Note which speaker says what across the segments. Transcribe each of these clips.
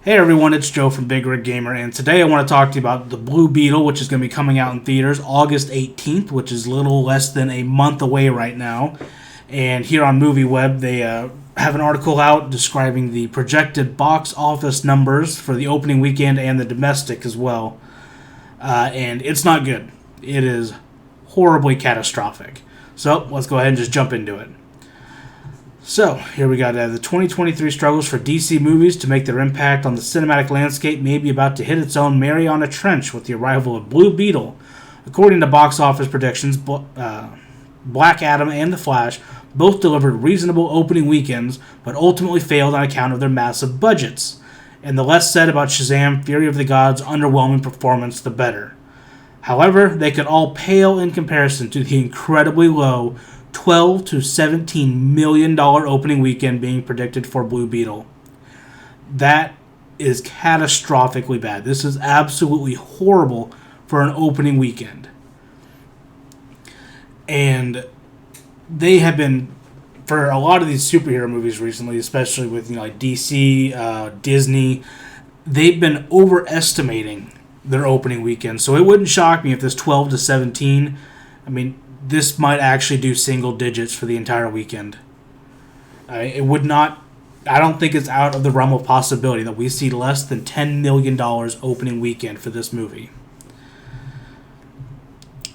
Speaker 1: Hey everyone, it's Joe from Big Rig Gamer, and today I want to talk to you about the Blue Beetle, which is going to be coming out in theaters August 18th, which is a little less than a month away right now. And here on MovieWeb, they have an article out describing the projected box office numbers for the opening weekend and the domestic as well. And it's not good. It is horribly catastrophic. So let's go ahead and just jump into it. So, here we got the 2023 struggles for DC movies to make their impact on the cinematic landscape may be about to hit its own Mariana Trench with the arrival of Blue Beetle. According to Box Office Predictions, Black Adam and The Flash both delivered reasonable opening weekends, but ultimately failed on account of their massive budgets. And the less said about Shazam! Fury of the Gods' underwhelming performance, the better. However, they could all pale in comparison to the incredibly low $12 to $17 million opening weekend being predicted for Blue Beetle. That is catastrophically bad. This is absolutely horrible for an opening weekend. And they have been, for a lot of these superhero movies recently, especially with like DC, Disney, they've been overestimating their opening weekend. So it wouldn't shock me if this 12 to 17, this might actually do single digits for the entire weekend. It would not. I don't think it's out of the realm of possibility that we see less than $10 million opening weekend for this movie.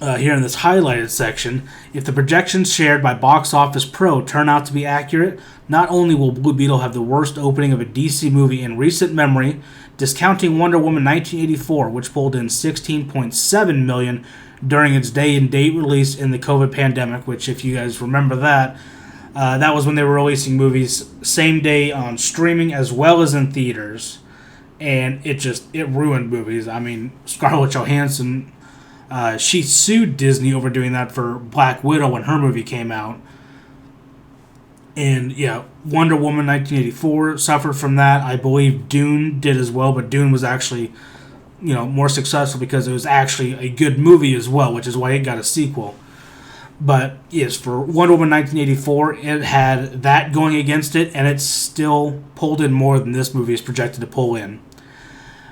Speaker 1: Here in this highlighted section, if the projections shared by Box Office Pro turn out to be accurate, not only will Blue Beetle have the worst opening of a DC movie in recent memory, discounting Wonder Woman 1984, which pulled in $16.7 million during its day-and-date release in the COVID pandemic, which, if you guys remember that, that was when they were releasing movies same day on streaming as well as in theaters, and it ruined movies. Scarlett Johansson, she sued Disney over doing that for Black Widow when her movie came out. And, yeah, Wonder Woman 1984 suffered from that. I believe Dune did as well, but Dune was actually more successful because it was actually a good movie as well, which is why it got a sequel. But yes, for Wonder Woman 1984, it had that going against it, and it still pulled in more than this movie is projected to pull in.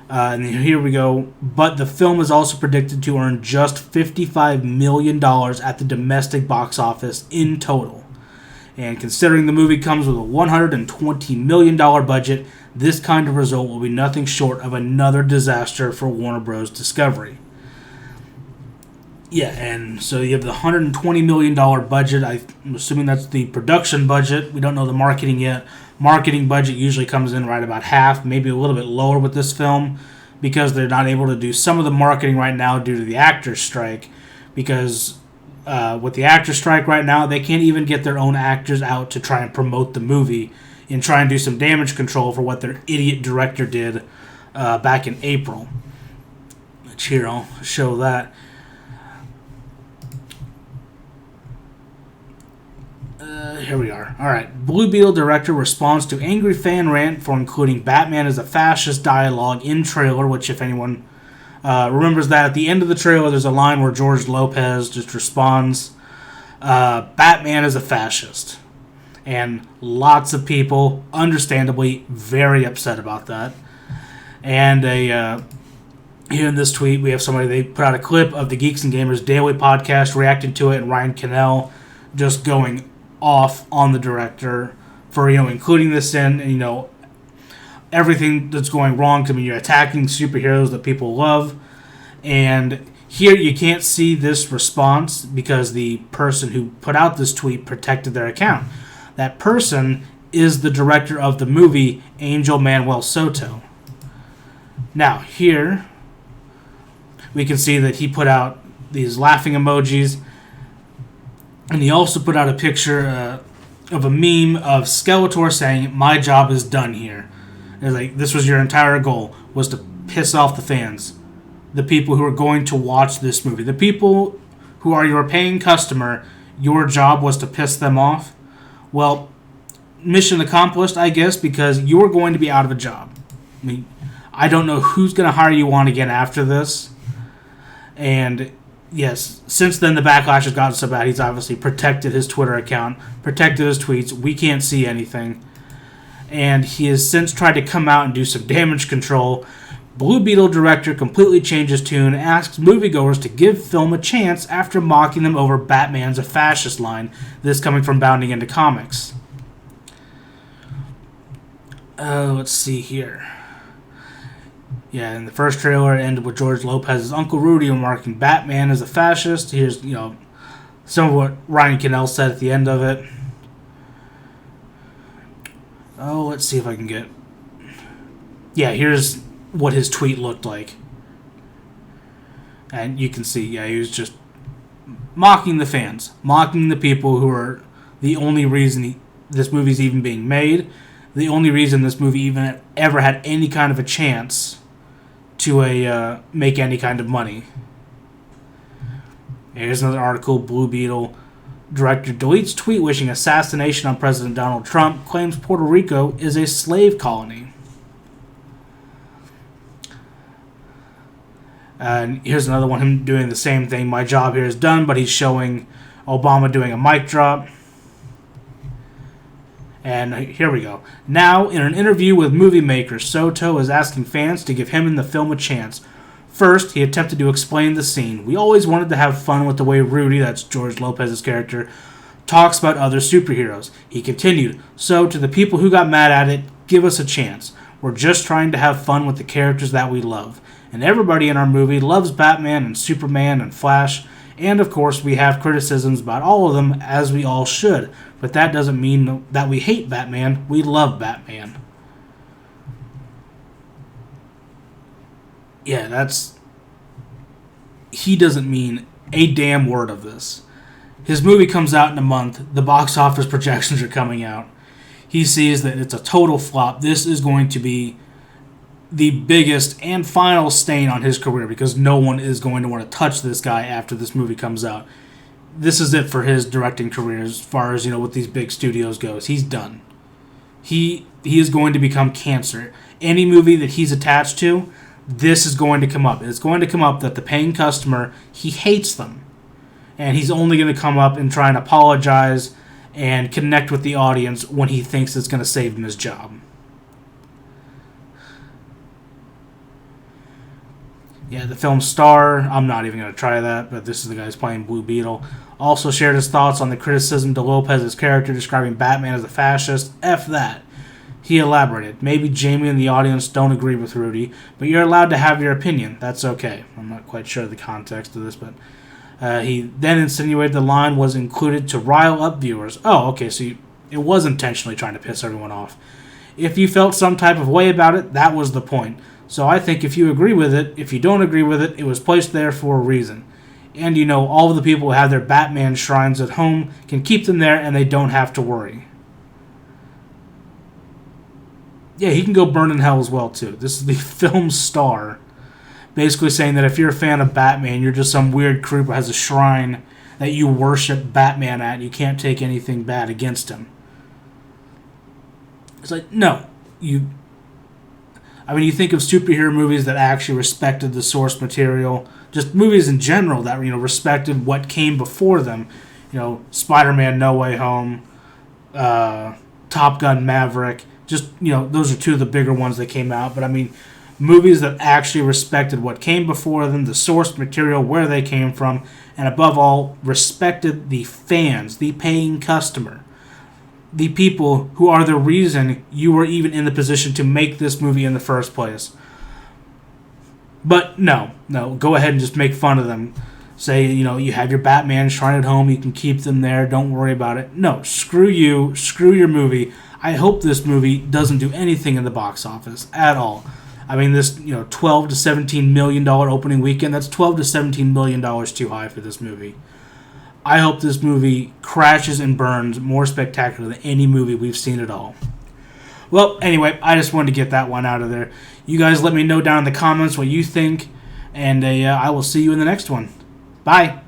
Speaker 1: And here we go. But the film is also predicted to earn just $55 million at the domestic box office in total. And considering the movie comes with a $120 million budget, this kind of result will be nothing short of another disaster for Warner Bros. Discovery. Yeah, and so you have the $120 million budget. I'm assuming that's the production budget. We don't know the marketing yet. Marketing budget usually comes in right about half, maybe a little bit lower with this film, because they're not able to do some of the marketing right now due to the actors' strike. Because with the actors' strike right now, they can't even get their own actors out to try and promote the movie and try and do some damage control for what their idiot director did back in April. Which here, I'll show that. Here we are. Alright. Blue Beetle director responds to angry fan rant for including Batman as a fascist dialogue in trailer, which if anyone remembers that, at the end of the trailer there's a line where George Lopez just responds, Batman is a fascist. And lots of people, understandably, very upset about that. And here in this tweet, we have somebody, they put out a clip of the Geeks and Gamers Daily podcast reacting to it, and Ryan Cannell just going off on the director for, including this in, and, everything that's going wrong. You're attacking superheroes that people love. And here you can't see this response because the person who put out this tweet protected their account. That person is the director of the movie, Angel Manuel Soto. Now, here, we can see that he put out these laughing emojis, and he also put out a picture of a meme of Skeletor saying, "My job is done here." It's like, this was your entire goal, was to piss off the fans, the people who are going to watch this movie. The people who are your paying customer, your job was to piss them off. Well, mission accomplished, I guess, because you're going to be out of a job. I don't know who's going to hire you on again after this. And yes, since then the backlash has gotten so bad, he's obviously protected his Twitter account, protected his tweets. We can't see anything. and he has since tried to come out and do some damage control. Blue Beetle director completely changed his tune and asks moviegoers to give film a chance after mocking them over Batman's a fascist line, this coming from Bounding Into Comics. Let's see here. Yeah, in the first trailer, it ended with George Lopez's Uncle Rudy remarking Batman is a fascist. Here's, some of what Ryan Cannell said at the end of it. Oh, let's see if I can get... Yeah, here's what his tweet looked like. And you can see, he was just mocking the fans. Mocking the people who are the only reason this movie's even being made. The only reason this movie even ever had any kind of a chance to make any kind of money. Here's another article. Blue Beetle director deletes tweet wishing assassination on President Donald Trump, claims Puerto Rico is a slave colony. And here's another one, him doing the same thing. My job here is done, but he's showing Obama doing a mic drop. And here we go. Now, in an interview with movie maker, Soto is asking fans to give him and the film a chance. First, he attempted to explain the scene. We always wanted to have fun with the way Rudy, that's George Lopez's character, talks about other superheroes. He continued, so to the people who got mad at it, give us a chance. We're just trying to have fun with the characters that we love. And everybody in our movie loves Batman and Superman and Flash, and of course we have criticisms about all of them, as we all should. But that doesn't mean that we hate Batman. We love Batman. Yeah, he doesn't mean a damn word of this. His movie comes out in a month. The box office projections are coming out. He sees that it's a total flop. This is going to be the biggest and final stain on his career because no one is going to want to touch this guy after this movie comes out. This is it for his directing career as far as, with these big studios goes. He's done. He is going to become cancer. Any movie that he's attached to, this is going to come up. It's going to come up that the paying customer, he hates them. And he's only going to come up and try and apologize and connect with the audience when he thinks it's going to save him his job. Yeah, the film star, I'm not even going to try that, but this is the guy who's playing Blue Beetle. Also shared his thoughts on the criticism to Lopez's character describing Batman as a fascist. F that. He elaborated, maybe Jamie and the audience don't agree with Rudy, but you're allowed to have your opinion. That's okay. I'm not quite sure the context of this, but he then insinuated the line was included to rile up viewers. Oh, okay, so it was intentionally trying to piss everyone off. If you felt some type of way about it, that was the point. So I think if you agree with it, if you don't agree with it, it was placed there for a reason. And all of the people who have their Batman shrines at home can keep them there and they don't have to worry. Yeah, he can go burn in hell as well, too. This is the film star basically saying that if you're a fan of Batman, you're just some weird creep who has a shrine that you worship Batman at. You can't take anything bad against him. It's like, no. You think of superhero movies that actually respected the source material. Just movies in general that, respected what came before them. Spider-Man No Way Home, Top Gun Maverick. Just, those are two of the bigger ones that came out. But, movies that actually respected what came before them, the source material, where they came from, and above all, respected the fans, the paying customer. The people who are the reason you were even in the position to make this movie in the first place. But no, go ahead and just make fun of them. Say, you have your Batman shrine at home, you can keep them there, don't worry about it. No, screw you, screw your movie. I hope this movie doesn't do anything in the box office at all. This, $12 to $17 million opening weekend, that's $12 to $17 million too high for this movie. I hope this movie crashes and burns more spectacular than any movie we've seen at all. Well, anyway, I just wanted to get that one out of there. You guys let me know down in the comments what you think, and I will see you in the next one. Bye.